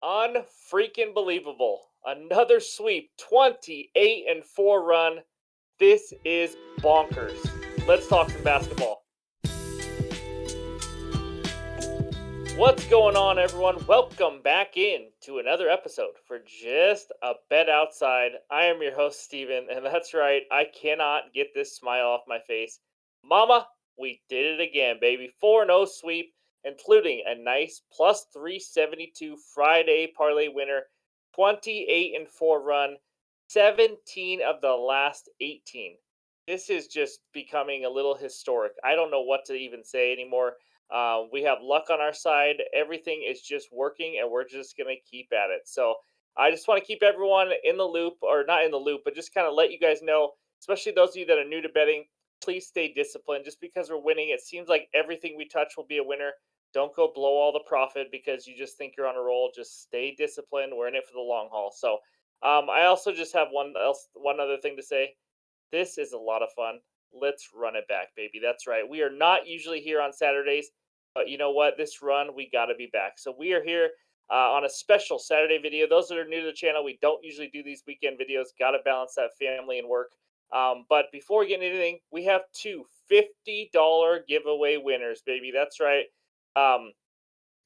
Unfreaking believable. Another sweep, 28 and 4 run. This is bonkers. Let's talk some basketball. What's going on, everyone? Welcome back in to another episode for Just a Bet Outside. I am your host, Steven, and that's right, I cannot get this smile off my face. Mama, we did it again, baby. 4-0 sweep, including a nice plus 372 Friday parlay winner, 28 and 4 run, 17 of the last 18. This is just becoming a little historic. I don't know what to even say anymore. We have luck on our side. Everything is just working, and we're just going to keep at it. So I just want to keep everyone in the loop, or not in the loop, but just kind of let you guys know, especially those of you that are new to betting, please stay disciplined. Just because we're winning, it seems like everything we touch will be a winner. Don't go blow all the profit because you just think you're on a roll. Just stay disciplined. We're in it for the long haul. So I also just have one other thing to say. This is a lot of fun. Let's run it back, baby. That's right. We are not usually here on Saturdays, but you know what? This run, we got to be back. So we are here on a special Saturday video. Those that are new to the channel, we don't usually do these weekend videos. Got to balance that family and work. But before we get into anything, we have two $50 giveaway winners, baby. That's right. Um,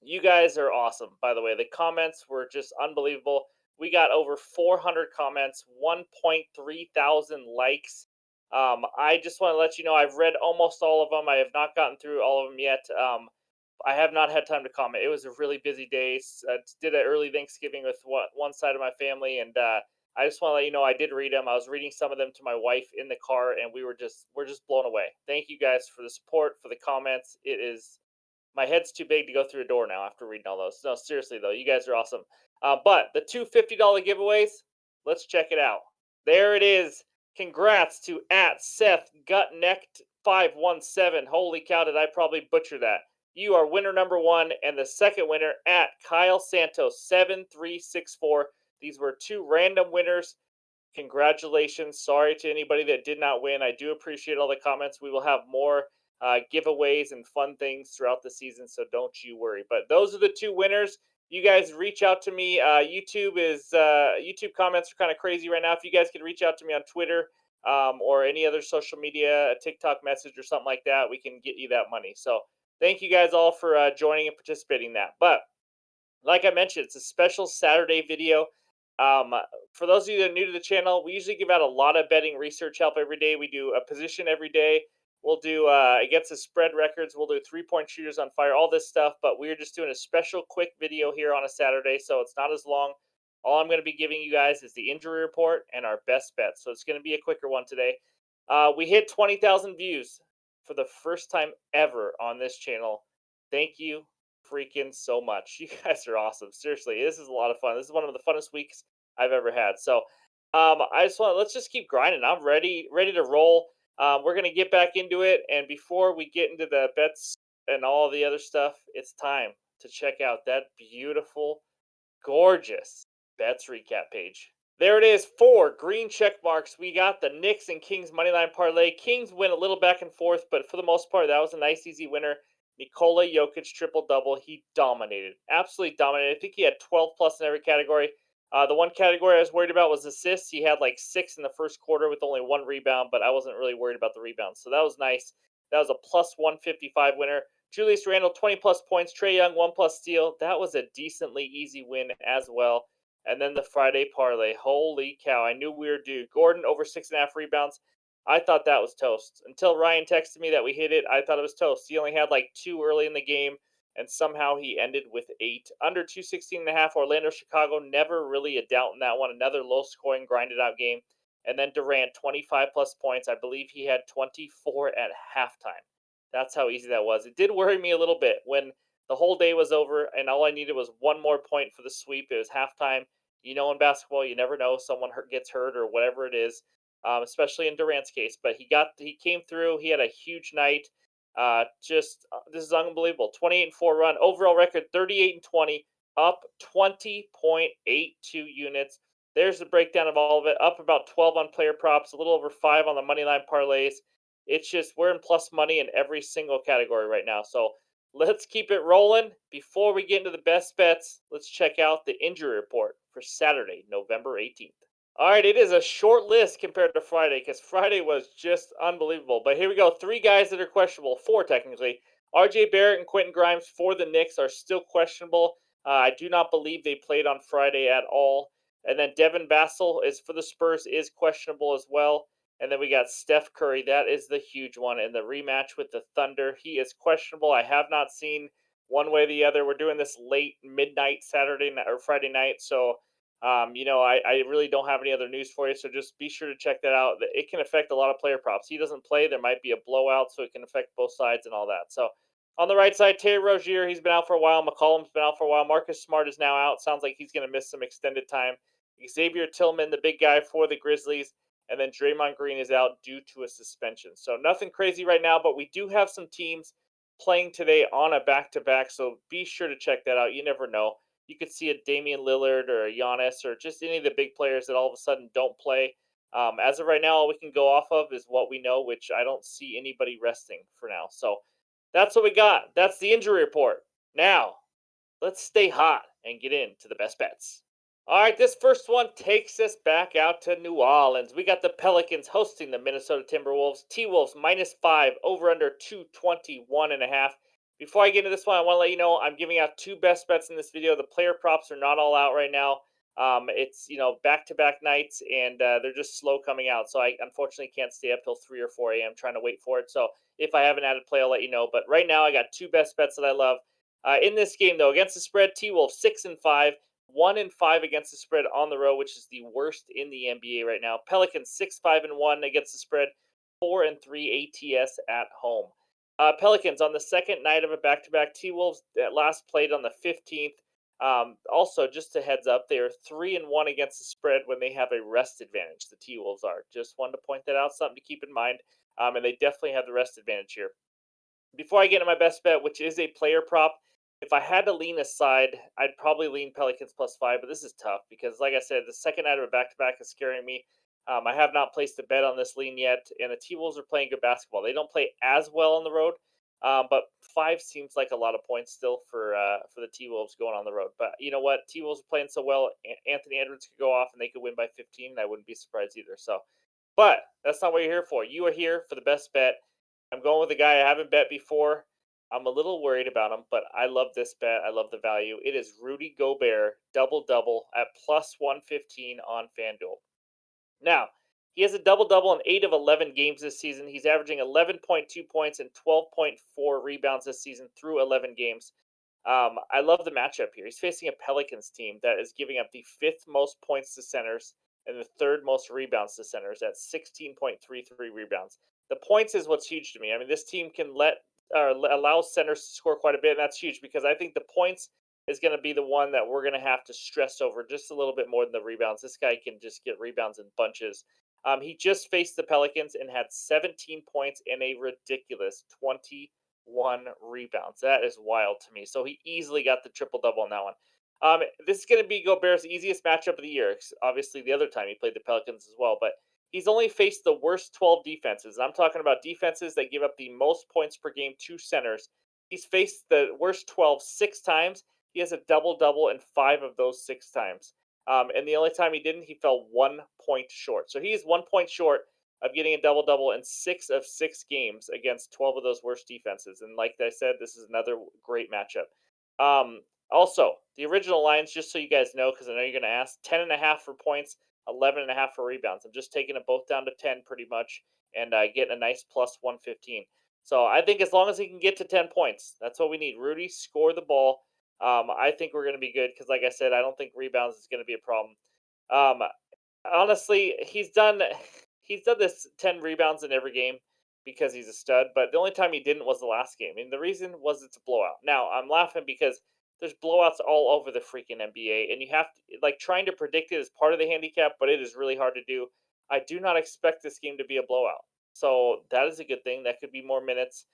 you guys are awesome, by the way. The comments were just unbelievable. We got over 400 comments, 1.3 thousand likes. I just want to let you know I've read almost all of them. I have not gotten through all of them yet. I have not had time to comment. It was a really busy day. Did an early Thanksgiving with one side of my family, and I just want to let you know I did read them. I was reading some of them to my wife in the car, and we're just blown away. Thank you guys for the support, for the comments. It is my head's too big to go through a door now after reading all those. No, seriously though, you guys are awesome. But the two $50 giveaways, let's check it out. There it is. Congrats to at Seth Gutnecht 517. Holy cow, did I probably butcher that? You are winner number one, and the second winner at Kyle Santos 7364. These were two random winners. Congratulations. Sorry to anybody that did not win. I do appreciate all the comments. We will have more giveaways and fun things throughout the season, so don't you worry. But those are the two winners. You guys reach out to me. YouTube comments are kind of crazy right now. If you guys could reach out to me on Twitter or any other social media, a TikTok message or something like that, we can get you that money. So thank you guys all for joining and participating in that. But like I mentioned, it's a special Saturday video. Um, for those of you that are new to the channel, we usually give out a lot of betting research help every day. We do a position every day. We'll do against the spread records. We'll do 3-point shooters on fire, all this stuff. But we're just doing a special quick video here on a Saturday, so it's not as long. All I'm going to be giving you guys is the injury report and our best bets. So it's going to be a quicker one today. We hit 20,000 views for the first time ever on this channel. Thank you freaking so much. You guys are awesome. Seriously, this is a lot of fun. This is one of the funnest weeks I've ever had. So, I just want let's just keep grinding. I'm ready to roll. We're gonna get back into it, and before we get into the bets and all the other stuff, it's time to check out that beautiful, gorgeous bets recap page. There it is, four green check marks. We got the Knicks and Kings moneyline parlay. Kings win a little back and forth, but for the most part, that was a nice, easy winner. Nikola Jokic triple double. He dominated, absolutely dominated. I think he had 12 plus in every category. The one category I was worried about was assists. He had like six in the first quarter with only one rebound, but I wasn't really worried about the rebounds. So that was nice. That was a plus 155 winner. Julius Randle, 20 plus points. Trae Young, 1 plus steal. That was a decently easy win as well. And then the Friday parlay. Holy cow. I knew we were due. Gordon over 6.5 rebounds. I thought that was toast. Until Ryan texted me that we hit it, I thought it was toast. He only had like two early in the game, and somehow he ended with eight. Under 216.5, Orlando, Chicago, never really a doubt in that one. Another low scoring, grinded out game. And then Durant, 25 plus points. I believe he had 24 at halftime. That's how easy that was. It did worry me a little bit when the whole day was over and all I needed was one more point for the sweep. It was halftime. You know, in basketball, you never know, someone gets hurt or whatever it is, especially in Durant's case. But he came through. He had a huge night. This is unbelievable. 28 and 4 run, overall record 38 and 20, up 20.82 units. There's the breakdown of all of it. Up about 12 on player props, a little over 5 on the money line parlays. It's just we're in plus money in every single category right now. So let's keep it rolling. Before we get into the best bets, let's check out the injury report for Saturday, November 18th. All right, it is a short list compared to Friday because Friday was just unbelievable. But here we go. Three guys that are questionable, four technically. RJ Barrett and Quentin Grimes for the Knicks are still questionable. I do not believe they played on Friday at all. And then Devin Vassell is for the Spurs is questionable as well. And then we got Steph Curry. That is the huge one in the rematch with the Thunder. He is questionable. I have not seen one way or the other. We're doing this late midnight Saturday night or Friday night, so I really don't have any other news for you, so just be sure to check that out. It can affect a lot of player props. He doesn't play, there might be a blowout, so it can affect both sides and all that. So on the right side, Terry Rozier, he's been out for a while. McCollum's been out for a while. Marcus Smart is now out. Sounds like he's going to miss some extended time. Xavier Tillman, the big guy for the Grizzlies, and then Draymond Green is out due to a suspension. So nothing crazy right now, but we do have some teams playing today on a back-to-back, so be sure to check that out. You never know. You could see a Damian Lillard or a Giannis or just any of the big players that all of a sudden don't play. As of right now, all we can go off of is what we know, which I don't see anybody resting for now. So that's what we got. That's the injury report. Now, let's stay hot and get into the best bets. All right, this first one takes us back out to New Orleans. We got the Pelicans hosting the Minnesota Timberwolves. T Wolves -5, over under 221.5. Before I get into this one, I want to let you know I'm giving out two best bets in this video. The player props are not all out right now. It's back to back nights, and they're just slow coming out. So I unfortunately can't stay up till 3 or 4 a.m. trying to wait for it. So if I have an added play, I'll let you know. But right now, I got two best bets that I love. In this game, though, against the spread, T Wolves 6-5. 1-5 against the spread on the road, which is the worst in the NBA right now. Pelicans 6-5-1 against the spread, 4-3 ATS at home. Pelicans on the second night of a back-to-back. T-Wolves that last played on the 15th. Also, just a heads up, they are 3-1 against the spread when they have a rest advantage. The T-Wolves are. Just wanted to point that out, something to keep in mind. And they definitely have the rest advantage here. Before I get into my best bet, which is a player prop, if I had to lean aside, I'd probably lean Pelicans +5, but this is tough because, like I said, the second night of a back to back is scaring me. I have not placed a bet on this lean yet, and the T Wolves are playing good basketball. They don't play as well on the road, but five seems like a lot of points still for the T Wolves going on the road. But you know what? T Wolves are playing so well. Anthony Edwards could go off and they could win by 15, and I wouldn't be surprised either. So, but that's not what you're here for. You are here for the best bet. I'm going with a guy I haven't bet before. I'm a little worried about him, but I love this bet. I love the value. It is Rudy Gobert, double double at +115 on FanDuel. Now, he has a double double in 8 of 11 games this season. He's averaging 11.2 points and 12.4 rebounds this season through 11 games. I love the matchup here. He's facing a Pelicans team that is giving up the fifth most points to centers and the third most rebounds to centers at 16.33 rebounds. The points is what's huge to me. I mean, this team can allow centers to score quite a bit, and that's huge because I think the points is going to be the one that we're going to have to stress over just a little bit more than the rebounds. This guy can just get rebounds in bunches. He just faced the Pelicans and had 17 points and a ridiculous 21 rebounds. That is wild to me. So he easily got the triple double on that one. This is going to be Gobert's easiest matchup of the year. Obviously, the other time he played the Pelicans as well, but he's only faced the worst 12 defenses. And I'm talking about defenses that give up the most points per game to centers. He's faced the worst 12 6 times. He has a double double in 5 of those 6 times. And the only time he didn't, he fell 1 point short. So he is 1 point short of getting a double double in 6 of 6 games against 12 of those worst defenses. And like I said, this is another great matchup. Also, the original lines, just so you guys know, because I know you're going to ask, 10.5 for points, 11.5 for rebounds. I'm just taking them both down to 10 pretty much and getting a nice +115. So I think as long as he can get to 10 points, that's what we need. Rudy, score the ball. I think we're going to be good because, like I said, I don't think rebounds is going to be a problem. Um, Honestly, he's done this 10 rebounds in every game because he's a stud, but the only time he didn't was the last game. And the reason was it's a blowout. Now, I'm laughing because there's blowouts all over the freaking NBA and you have to like trying to predict it is part of the handicap, but it is really hard to do. I do not expect this game to be a blowout. So that is a good thing. That could be more minutes.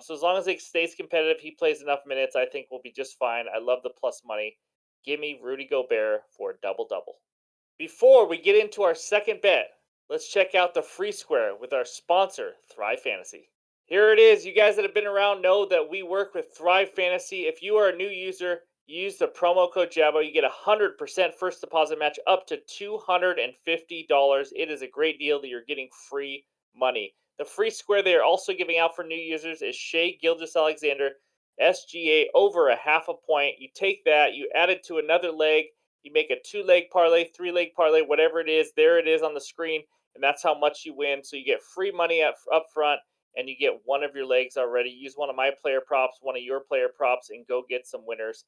So as long as it stays competitive, he plays enough minutes, I think we'll be just fine. I love the plus money. Give me Rudy Gobert for a double double. Before we get into our second bet, let's check out the free square with our sponsor, Thrive Fantasy. Here it is. You guys that have been around know that we work with Thrive Fantasy. If you are a new user, use the promo code Jabo. You get 100% first deposit match up to $250. It is a great deal that you're getting free money. The free square they are also giving out for new users is Shea Gilgis Alexander, SGA over a half a point. You take that, you add it to another leg, you make a two-leg parlay, three-leg parlay, whatever it is. There it is on the screen, and that's how much you win. So you get free money up front and you get one of your legs already. Use one of my player props, one of your player props, and go get some winners.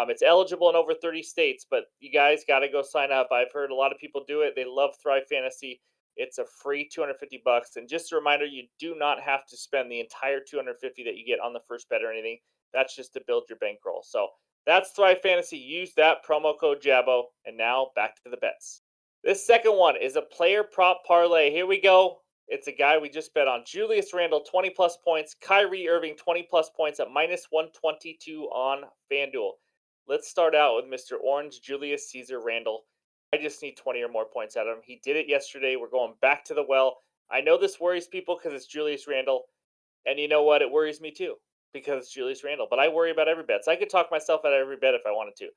It's eligible in over 30 states, but you guys got to go sign up. I've heard a lot of people do it. They love Thrive Fantasy. It's a free 250 bucks. And just a reminder, you do not have to spend the entire 250 that you get on the first bet or anything. That's just to build your bankroll. So that's Thrive Fantasy. Use that promo code Jabo. And now back to the bets. This second one is a player prop parlay. Here we go. It's a guy we just bet on. Julius Randle, 20 plus points. Kyrie Irving, 20 plus points at minus 122 on FanDuel. Let's start out with Mr. Orange Julius Caesar Randle. I just need 20 or more points out of him. He did it yesterday. We're going back to the well. I know this worries people because it's Julius Randle. And you know what? It worries me too because it's Julius Randle. But I worry about every bet. So I could talk myself out of every bet if I wanted to.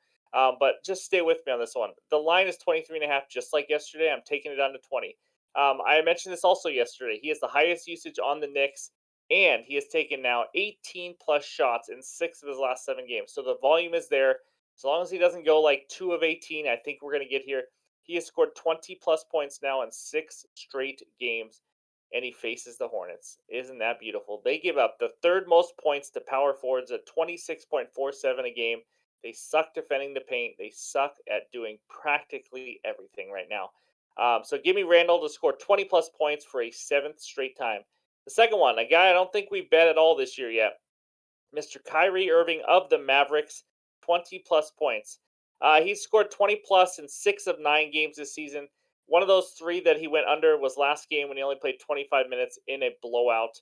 But just stay with me on this one. The line is 23.5, just like yesterday. I'm taking it down to 20. I mentioned this also yesterday. He has the highest usage on the Knicks, and he has taken now 18 plus shots in 6 of his last 7 games. So the volume is there. As long as he doesn't go like 2 of 18, I think we're going to get here. He has scored 20 plus points now in 6 straight games, and he faces the Hornets. Isn't that beautiful? They give up the third most points to power forwards at 26.47 a game. They suck defending the paint. They suck at doing practically everything right now. So give me Randall to score 20 plus points for a 7th straight time. The second one, a guy I don't think we've bet at all this year yet. Mr. Kyrie Irving of the Mavericks, 20 plus points. He scored 20 plus in 6 of 9 games this season. One of those 3 that he went under was last game when he only played 25 minutes in a blowout.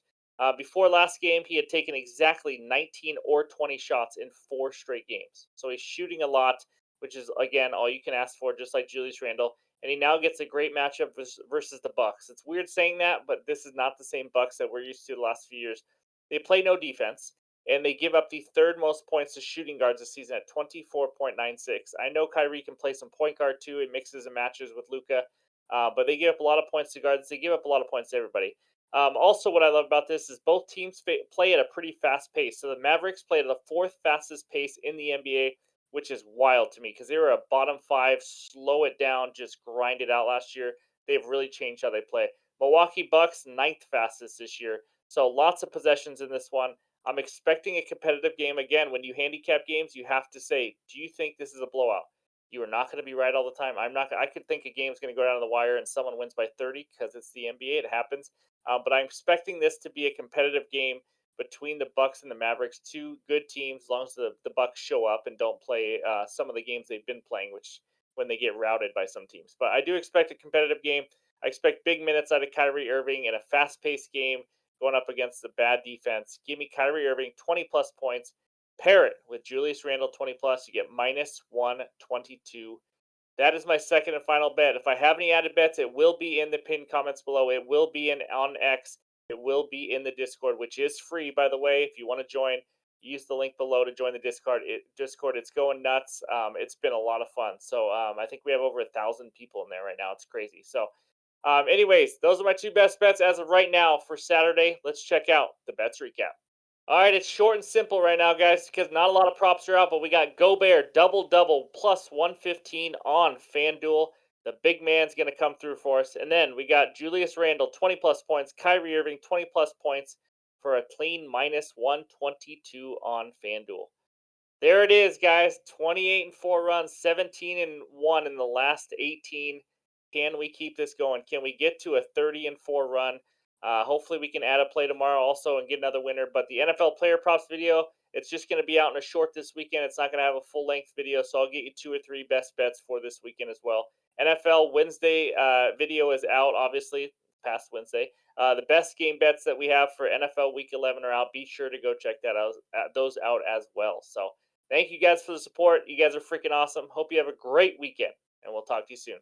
Before last game, he had taken exactly 19 or 20 shots in 4 straight games. So he's shooting a lot, which is, again, all you can ask for, just like Julius Randle. And he now gets a great matchup versus the Bucks. It's weird saying that, but this is not the same Bucks that we're used to the last few years. They play no defense, and they give up the third most points to shooting guards this season at 24.96. I know Kyrie can play some point guard too. It mixes and matches with Luka, but they give up a lot of points to guards. They give up a lot of points to everybody. Also, what I love about this is both teams play at a pretty fast pace. So the Mavericks play at the 4th fastest pace in the NBA, which is wild to me because they were a bottom 5, slow it down, just grind it out last year. They've really changed how they play. Milwaukee Bucks, 9th fastest this year. So lots of possessions in this one. I'm expecting a competitive game. Again, when you handicap games, you have to say, do you think this is a blowout? You are not going to be right all the time. I'm not. I could think a game's going to go down to the wire and someone wins by 30 because it's the NBA. It happens. But I'm expecting this to be a competitive game between the Bucks and the Mavericks. 2 good teams, as long as the Bucks show up and don't play some of the games they've been playing, which when they get routed by some teams. But I do expect a competitive game. I expect big minutes out of Kyrie Irving in a fast-paced game going up against the bad defense. Give me Kyrie Irving 20 plus points. Pair it with Julius Randle 20 plus. You get minus 122. That is my second and final bet. If I have any added bets, it will be in the pinned comments below. It will be in on X. It will be in the Discord, which is free, by the way. If you want to join, use the link below to join the Discord. It's going nuts. It's been a lot of fun. So I think we have over 1,000 people in there right now. It's crazy. So anyways, those are my 2 best bets as of right now for Saturday. Let's check out the bets recap. All right, it's short and simple right now, guys, because not a lot of props are out, but we got Gobert double double plus 115 on FanDuel. The big man's going to come through for us. And then we got Julius Randle 20 plus points, Kyrie Irving 20 plus points for a clean minus 122 on FanDuel. There it is, guys. 28-4 runs, 17-1 in the last 18. Can we keep this going? Can we get to a 30-4 run? Hopefully, we can add a play tomorrow also and get another winner. But the NFL player props video, it's just going to be out in a short this weekend. It's not going to have a full length video, so I'll get you 2 or 3 best bets for this weekend as well. NFL Wednesday video is out, obviously, past Wednesday. The best game bets that we have for NFL Week 11 are out. Be sure to go check those out as well. So thank you guys for the support. You guys are freaking awesome. Hope you have a great weekend, and we'll talk to you soon.